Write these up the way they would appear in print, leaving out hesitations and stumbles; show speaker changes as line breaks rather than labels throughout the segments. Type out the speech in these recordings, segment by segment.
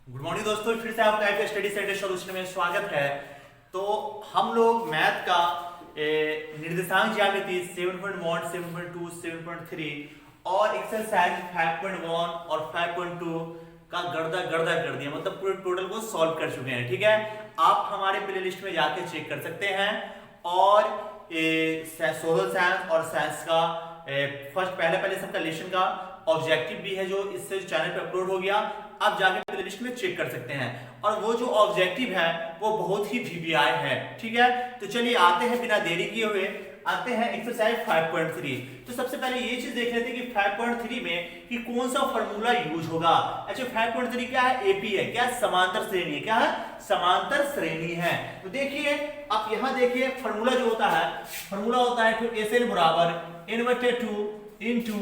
Good morning दोस्तों, फिर से आपका एफ स्टडी सेंटर सॉल्यूशन में स्वागत है। तो हम लोग मैथ का निर्देशांक ज्यामिति 7.1, 7.2, 7.3 और एक्सरसाइज 5.1 और 5.2 का गर्दा गर्दा कर दिया, मतलब पूरे टोटल को सॉल्व कर चुके हैं। ठीक है, आप हमारे प्लेलिस्ट में जाके चेक कर सकते हैं। और सोशल साइंस और साइंस का पहले सबका लेसन का ऑब्जेक्टिव भी है जो इससे चैनल पे अपलोड हो गया, आप जाके प्लेलिस्ट में चेक कर सकते हैं। और वो जो ऑब्जेक्टिव है वो बहुत ही वीवीआई है। ठीक है, तो चलिए आते हैं बिना देरी किए हुए आते हैं एक्सरसाइज 5.3। तो सबसे पहले ये चीज देख लेते हैं कि 5.3 में कि कौन सा फॉर्मूला यूज होगा। अच्छा, 5.3 क्या है? एपी है। क्या? समांतर श्रेणी है। क्या है? समांतर श्रेणी है। तो देखिए, आप यहां देखिए फॉर्मूला जो होता है, फॉर्मूला होता है तो SN बराबर n/2 into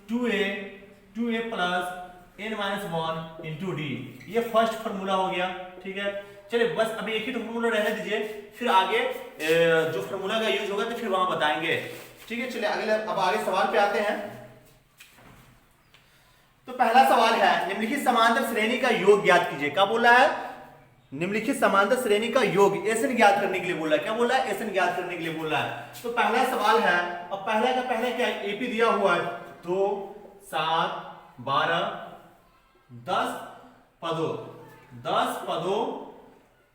2a plus n-1 into D. ये फर्स्ट फॉर्मूला हो गया। ठीक है, चलिए बस अभी एक ही फॉर्मूला रहने दीजिए, फिर आगे जो फॉर्मूला का यूज होगा तो फिर वहां बताएंगे। ठीक है, चलिए अब आगे सवाल पे आते हैं। तो पहला सवाल है, निम्नलिखित समांतर श्रेणी का योग ज्ञात कीजिए। क्या बोला है? निम्नलिखित समांतर श्रेणी का योग SN ज्ञात करने के लिए बोला है। क्या बोला है? SN ज्ञात करने के लिए बोला है। तो पहला सवाल है, और पहला का पहला क्या है? एपी दिया हुआ है 2, 7, 12, 10 पदों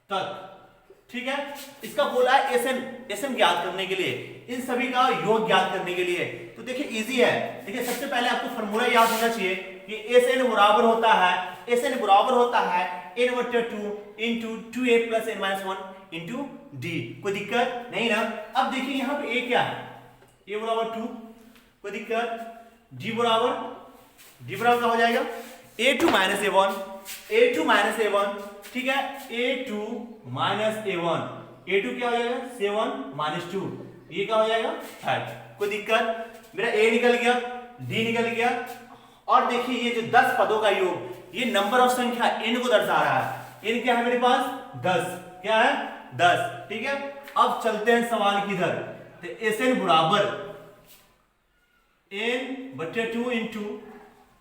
तक। ठीक है, इसका बोला है SN ज्ञात करने के लिए, इन सभी का योग ज्ञात करने के लिए। तो देखिए इजी है। देखिए सबसे पहले आपको फॉर्मूला याद होना चाहिए कि SN बराबर होता है n/2 into 2a plus n-1 into D. कोई दिक्कत नहीं ना? अब देखिए यहाँ पे a क्या है? a बराबर 2, कोई दिक्कत? d बराबर क्या हो जाएगा? a2 माइनस a1, ठीक है, a2 माइनस a1, a2 क्या हो जाएगा? 7 माइनस 2, ये क्या हो जाएगा? 5। कोई दिक्कत? मेरा a निकल गया, d निकल गया। और देखिए ये जो 10 पदों का योग, ये नंबर ऑफ संख्या n को दर्शा रहा है। n क्या है मेरे पास? 10। क्या है? 10। ठीक है, अब चलते हैं सवाल किधर। तो SN बराबर n/2 into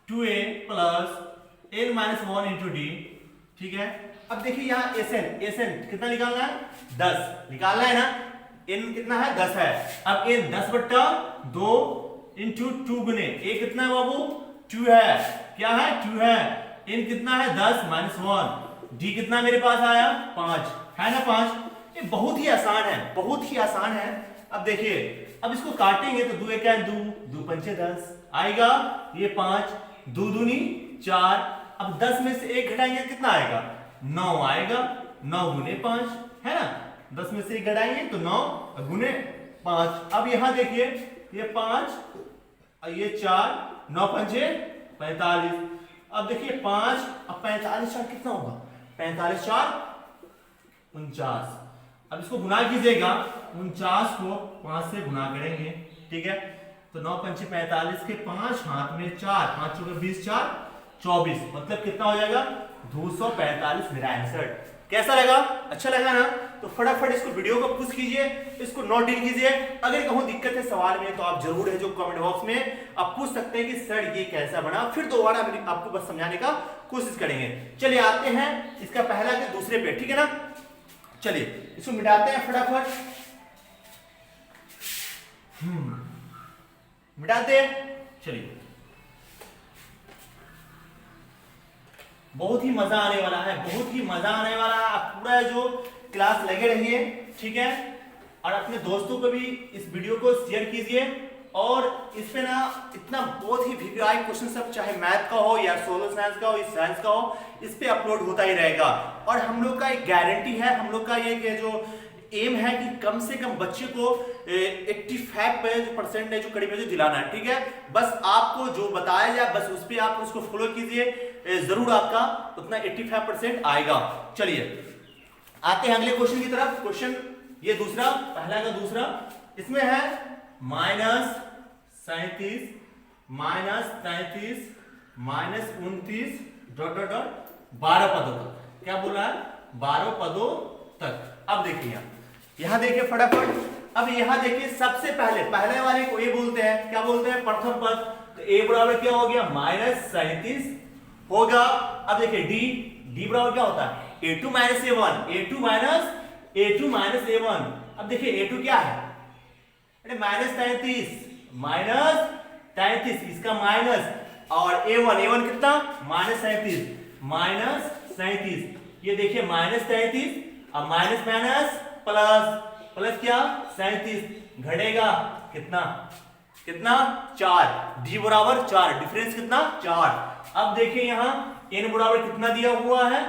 2a plus n-1 into D. ठीक है, अब देखिए यहाँ SN कितना निकालना है? 10 निकालना है ना। n कितना है? 10 है। अब n 10/2 इंटू 2 गुने a कितना है बाबू? 2 है। क्या है? 2 है। n कितना है? 10 माइनस 1। d कितना मेरे पास आया? 5 है ना। 5। ये बहुत ही आसान है। अब देखिए, अब इसको काटेंगे तो 2 क्या है? 2 पंचे 10 आएगा। ये 5 2 दूनी 4। अब 10 में से 1 घटाएंगे कितना आएगा? 9 आएगा। 9 गुने 5 है ना। 10 में से 1 घटाएंगे तो 9 गुने 5। अब यहां देखिए, ये 5 और ये 4, 9 पंचे 45। अब देखिए 5 और 45 4 कितना होगा? 45 4 49। अब इसको गुना कीजिएगा, 49 को 5 से गुना करेंगे। ठीक है, तो 9 पंचे 45 के 5 हाथ में 4, 5 चौके 20, 4 24, मतलब कितना हो जाएगा? 245 मेरा आंसर। कैसा लगा? अच्छा लगा ना? तो फटाफट इसको वीडियो को पुश कीजिए, इसको नोट डाउन कीजिए। अगर कहूं दिक्कत है सवाल में तो आप जरूर है जो कमेंट बॉक्स में आप पूछ सकते हैं कि सर ये कैसा बना, फिर दोबारा आपको बस समझाने का कोशिश करेंगे। चलिए आते हैं इसका पहला के दूसरे पे। ठीक है ना, चलिए इसको मिटाते हैं फटाफट। मिटाते हैं। चलिए, बहुत ही मजा आने वाला है। आप पूरा जो क्लास लगे रहिए। ठीक है, और अपने दोस्तों को भी इस वीडियो को शेयर कीजिए। और इस पे ना इतना बहुत ही वीवीआई क्वेश्चन सब, चाहे मैथ का हो या सोशल साइंस का हो या साइंस का हो, इस पे अपलोड होता ही रहेगा। और हम लोग का एक गारंटी है, हम लोग का ये जो एम है कि कम से कम बच्चे को 85% है जो करीब है जो दिलाना है। ठीक है, बस आपको जो बताया जाए बस उस पर आप उसको फॉलो कीजिए, जरूर आपका उतना 85% आएगा। चलिए आते हैं अगले क्वेश्चन की तरफ। क्वेश्चन ये दूसरा, पहला का दूसरा, इसमें है -37 -29 12 पदों तक। क्या बोला है? 12 पदों तक। अब देखिए यहां देखिए फटाफट। अब यहां देखिए सबसे पहले वाले को ये बोलते हैं, क्या बोलते हैं? प्रथम पद। तो a बराबर क्या हो गया? -37 होगा अब देखिए डी बराबर क्या होता है a2 माइनस a1 अब देखिए a2 क्या है, अरे माइनस 33 इसका माइनस, और a1 कितना माइनस 37 ये देखिए माइनस 33 अब माइनस माइनस प्लस क्या 37 घटेगा कितना 4, डी बराबर 4, डिफरेंस कितना 4। अब देखिए यहाँ n बराबर कितना दिया हुआ है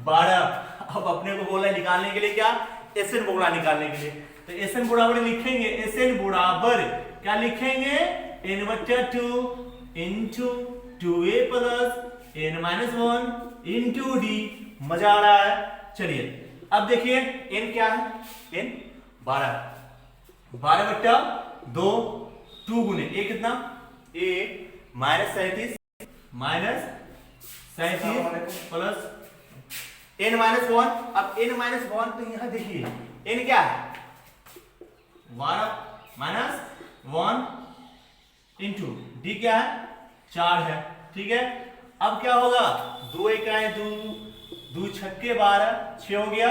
12। अब अपने को बोला निकालने के लिए क्या Sn बोला निकालने के लिए, तो Sn बराबर लिखेंगे, Sn बराबर क्या लिखेंगे n/2 into 2a plus n-1 into D. मजा आ रहा है। चलिए अब देखिए n क्या है, n 12/2 2 गुने a कितना a माइनस 37 प्लस n-1। अब n-1 तो यहां देखिए n क्या है 12 माइनस 1 इंटू डी क्या है 4 है, ठीक है। अब क्या होगा 2 इकाई 2 छक्के 12 6 हो गया।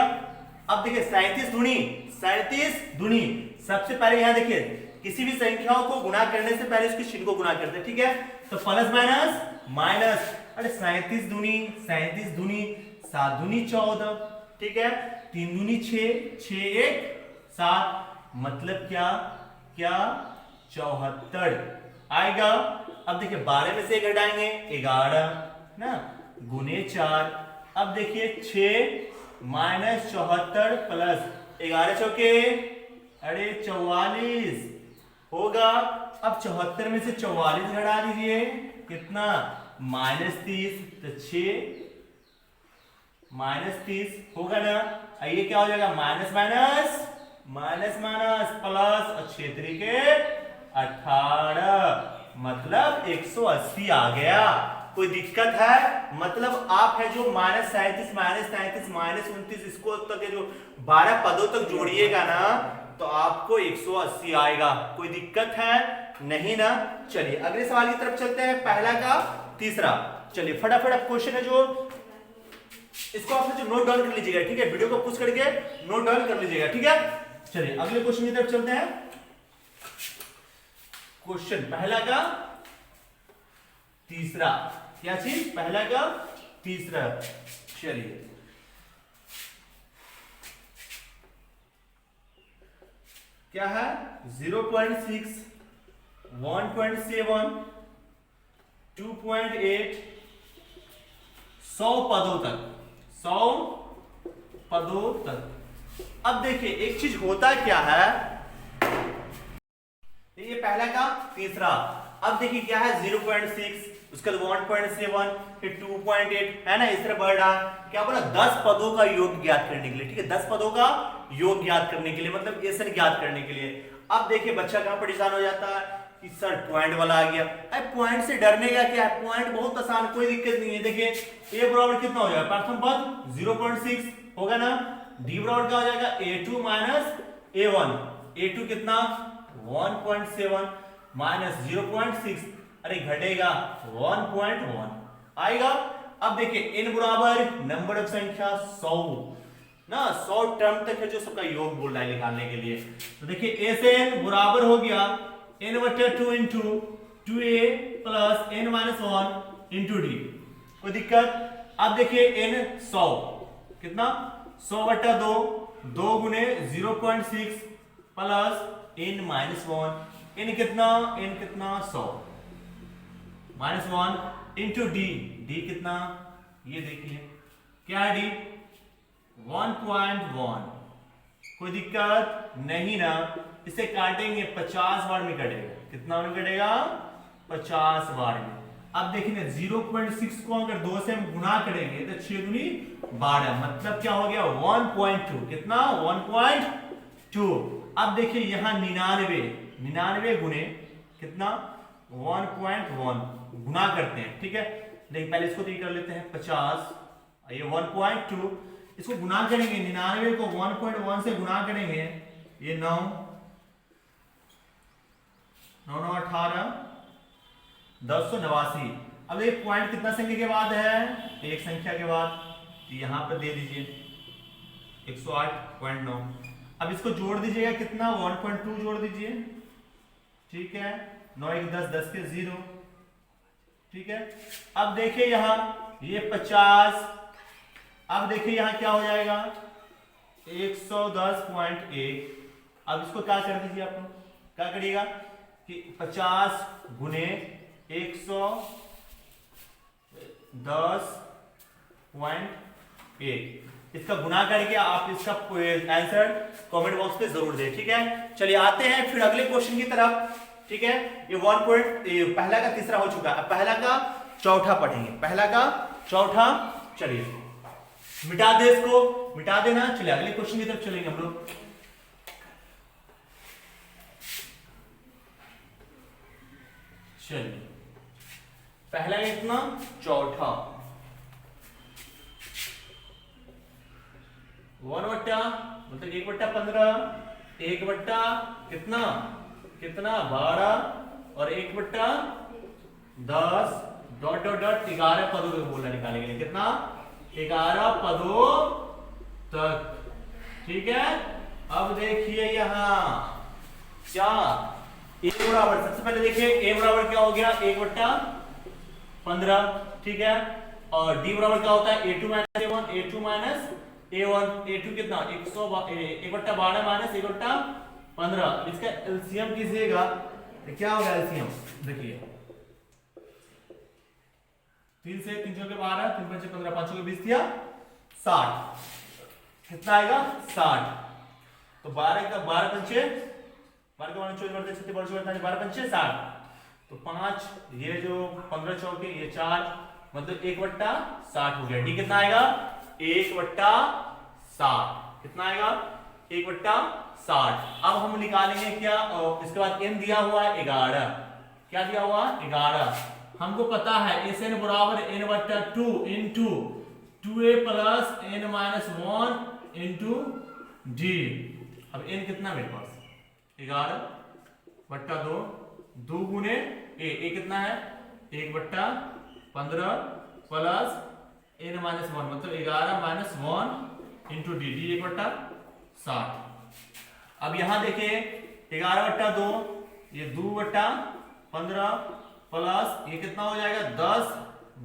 अब देखिए 37 दूनी सबसे पहले यहां देखिए किसी भी संख्याओं को गुणा करने से पहले उसके चिन्ह को गुणा करते हैं, ठीक है। तो प्लस माइनस अरे 37 दूनी 7 दूनी 14, ठीक है। 3 दूनी 6 1 7 मतलब क्या 74 आएगा। अब देखिए 12 में से घटाएंगे 11 ना गुने 4। अब देखिए 6 माइनस 74 प्लस 11 चौके अरे 44 होगा। अब 74 में से 44 घटा दीजिए कितना -30, तो 6 -30 होगा ना। ये क्या हो जाएगा माइनस प्लस और 6 तरीके 18 मतलब 180 आ गया। कोई दिक्कत है, मतलब आप है जो -37 -29 इसको तक जो 12 पदों तक जोड़िएगा ना तो आपको 180 आएगा। कोई दिक्कत है नहीं ना। चलिए अगले सवाल की तरफ चलते हैं, पहला का तीसरा। चलिए फटाफट अब क्वेश्चन है जो इसको आपने जो नोट डाउन कर लीजिएगा, ठीक है। वीडियो को पुश करके नोट डाउन कर लीजिएगा, ठीक है। चलिए अगले क्वेश्चन की तरफ चलते हैं। क्वेश्चन पहला का तीसरा, क्या चीज पहला का तीसरा। चलिए क्या है 0.6 1.7 2.8 100 पदों तक। अब देखिए एक चीज होता क्या है, ये पहला का तीसरा। अब देखिए क्या है 0.6 उसके बाद 1.7 फिर 2.8 है ना, इस तरह बढ़ रहा। क्या बोला 10 पदों का योग ज्ञात करने के लिए, ठीक है। 10 पदों का योग ज्ञात करने के लिए मतलब एसन ज्ञात करने के लिए। अब देखिए बच्चा कहां परेशान हो जाता है कि सर पॉइंट वाला आ गया। अरे पॉइंट से डरने का क्या है, पॉइंट बहुत आसान, कोई दिक्कत नहीं है। देखिए a बराबर कितना हो जाएगा प्रथम पद 0.6 होगा ना। d बराबर क्या हो जाएगा a2 माइनस a1, a2 कितना 1.7 माइनस 0.6 अरे घटेगा 1.1 आएगा। अब देखिए n बराबर नंबर ऑफ संख्या 100 ना, 100 टर्म तक है जो सबका योग बोल रहा है निकालने के लिए। तो देखिए a से n बराबर हो गया n/2 into 2a plus n-1 into D. कोई दिक्कत। अब देखिए n 100 कितना 100/2 2 गुने 0.6 प्लस n-1 n कितना 100 -1 इंटू डी कितना, ये देखिए क्या है डी 1.1। कोई दिक्कत नहीं ना। इसे काटेंगे 50 बार में कटेगा, कितना में कटेगा 50 बार में। अब देखिए ना 0.6 को अगर 2 से हम गुना करेंगे तो 6 दूनी 12 मतलब क्या हो गया 1.2 कितना 1.2। अब देखिए यहां 99 गुने कितना 1.1 गुना करते हैं, ठीक है। लेकिन पहले इसको कर लेते हैं 50 ये 1.2 इसको गुना करेंगे 99 को 1.1 से गुना करेंगे ये 9 9 9 18 1089 अब एक पॉइंट कितना संख्या के बाद है, एक संख्या के बाद, यहां पर दे दीजिए 108.9। अब इसको जोड़ दीजिएगा कितना, 1.2 जोड़ दीजिए, ठीक है, 9 1 10 10 के 0, ठीक है। अब देखिए यहां ये 50, अब देखिए यहां क्या हो जाएगा 110.1। अब इसको क्या कर दीजिए, आप लोग क्या करिएगा कि 50 गुने 110.1, इसका गुना करके आप इसका आंसर कमेंट बॉक्स पे जरूर दें, ठीक है। चलिए आते हैं फिर अगले क्वेश्चन की तरफ, ठीक है। ये पहला का तीसरा हो चुका है, अब पहला का चौथा पढ़ेंगे, पहला का चौथा। चलिए मिटा दे, इसको मिटा देना। चलिए अगले क्वेश्चन की तरफ चलेंगे हम लोग। चलिए पहला कितना, चौथा, 1/, मतलब 1/15, 1/, कितना कितना 12 और 1/10 डॉट डॉट डॉट 11 पदों तक बोला निकालने के लिए, कितना 11 पदों तक, ठीक है। अब देखिए यहां क्या a बराबर, सबसे पहले देखिए a बराबर क्या हो गया 1/15, ठीक है। और d बराबर क्या होता है a2 - a1, a2 - a1, a2 कितना 1/12 माइनस 1/15। इसका एलसीएम कीजिएगा तो क्या होगा एलसीएम, देखिए 3 से 3 चौके 12, 3 पंचे 15, 5 चौके 20 दिया 60, कितना आएगा 60। तो 12 का 12 पंचे 12 के 24 बढ़ते 36 बढ़ते 12 पंचे 60, तो 5 ये जो 15 चौके ये 4, मतलब 1/60 हो गया। डी कितना आएगा 1/60, कितना आएगा 1/60। अब हम निकालेंगे क्या, इसके बाद n दिया हुआ है 11, क्या दिया हुआ 11, हमको पता है Sn बराबर n/2 into 2a plus n - 1 into d। अब n कितना मेरे पास 11/2, 2 गुने a कितना है 1/15 प्लस n - 1, मतलब 11 - 1 इंटू डी, 1/60। अब यहां देखिए 11/2, ये 2/15 प्लस ये कितना हो जाएगा 10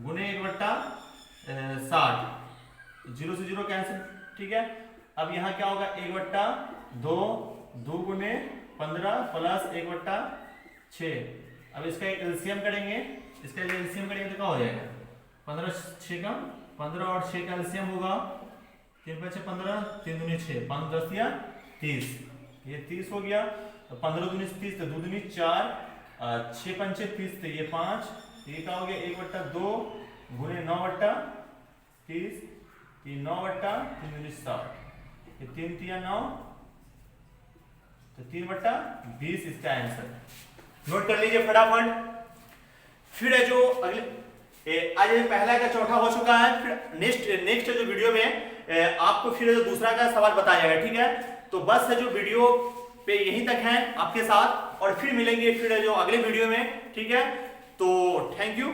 गुने 1/60, 0 से 0 कैंसिल, ठीक है। अब यहां क्या होगा 1/2, 2 गुने 15 प्लस 1/6। अब इसका एलसीएम करेंगे, इसका एलसीएम करेंगे तो क्या हो जाएगा 15 6 का 15 और 6 का एलसीएम होगा 3 5 15, 3 दूनी 6, 5 10 दिया 30, ये 30 हो गया। 15 दूनी 30, तो 2 दूनी 4, 6 पंचे 30, तो ये 5, ये क्या हो गया 1/2 गुने 9/30, ये 9/3 दूनी 7, ये 3 3 9, तो 3/20 इसका आंसर। नोट कर लीजिए फटाफट। फिर है जो अगले आज पहला का चौथा हो चुका है, फिर नेक्स्ट जो वीडियो में आपको फिर जो दूसरा का सवाल बताया जाएगा, ठीक है। तो बस है जो वीडियो पे यहीं तक है आपके साथ, और फिर मिलेंगे फिर जो अगले वीडियो में, ठीक है। तो थैंक यू।